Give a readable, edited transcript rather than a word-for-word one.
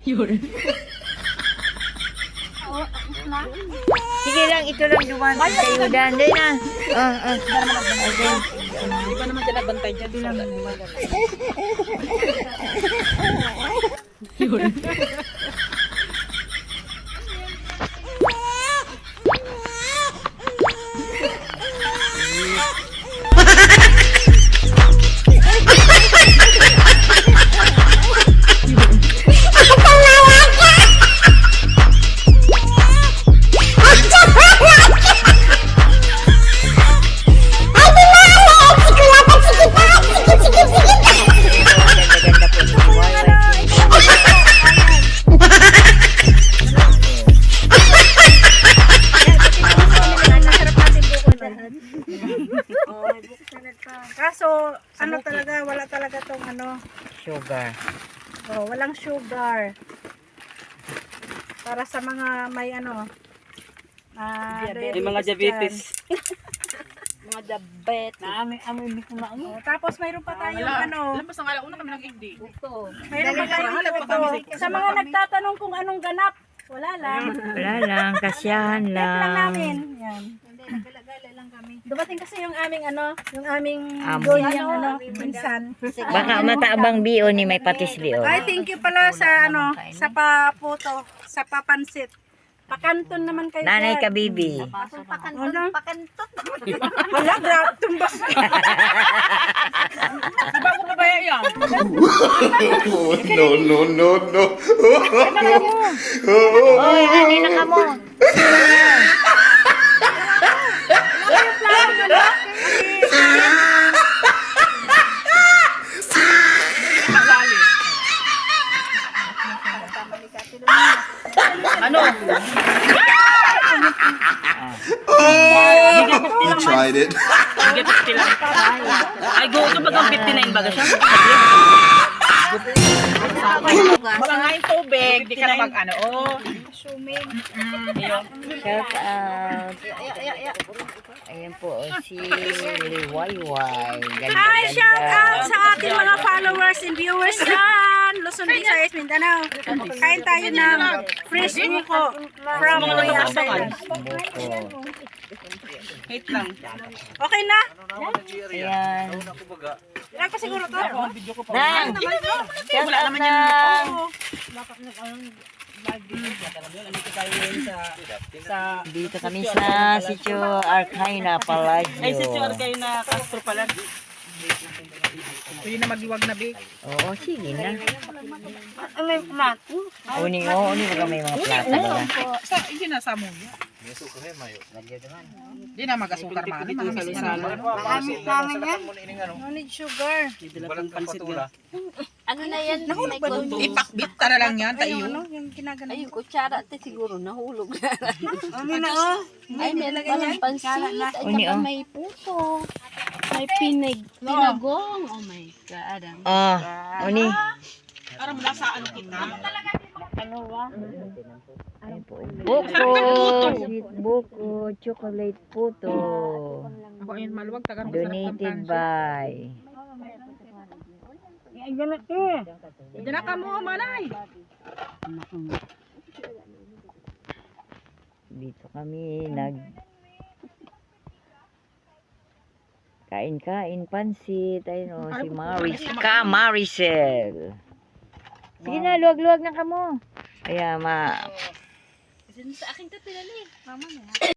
Yun. Sige lang, ito lang duman sa yudan. Dahil na. Hindi pa naman sila bantay dyan. Ito lang. Yun. Kaso, ano talaga, wala talaga tong ano, Sugar. walang sugar. Para sa mga may ano, May mga diabetes. mga diabetes. Amoy kumain. Tapos mayroon pa tayong ano, Alam mo, sa ngala, una kami nag-igdi. mayroon pa tayong ito. Sa mga nagtatanong kung anong ganap, wala lang. Wala lang, kasyahan Tip lang namin. lang. Yan. Nagala-gala lang kami. Dumating kasi yung aming ano, yung aming Amo. doon yung ano, minsan. Baka mataabang bio ni may patis bio. Ay, thank you pala sa ano, sa paputo, sa papansit. Pakanton naman kayo. Nanay dyan. ka, bibi. Ano? Wala, grab, tumbas. Bago pa ba yan? No. Oy, ani na ka mo. Ano? You tried it. Sige, 50 lang. Ay, go ito bagang 59 baga siya. Baka nga yung tubig. Di ka na mag ano. Oh. Shout out. Ayan po, si Liwayway. Hi, shout out sa ating mga followers and viewers dyan. Luzon, Visayas, Mindanao. Kain tayo ng fresh buko from Royasan. Buko. Hate lang. Okay na? Ayan. Ilan pa siguro to? Nang! Shout out nang! Dito kami sa Sitio Arcaina Palacio. Ay, si Chuar kayo na Castro pala. Pwede na magiwag na big. Oo, sige na. Uni ba may mga plato ba? Hindi na sa mo. Hindi na mag-asukar man. Dito sa Luzon. No need sugar. Walang pansit nga. Ano na yan? May Ipakbit ka na lang yan. Tayo. Ano yung ginagano? Ay, yung kutsara ate siguro nahulog na. Ano na oh? Ay, meron palang pansit. Ay, Uni, saka oh. may puto. May pinagong. Oh my God. Uni. Para mula sa ano kita. Ayan po. Buko. Sweet buko. Chocolate puto. Ako ayun maluwag. Tagang Donated by. Ay, ganun eh. Diyan na ka mo, manay. Dito kami kain pansit. Ayun o, si Maricel. Sige na, luwag-luwag na kamo. Kaya Sa akin to pinali. Mama na.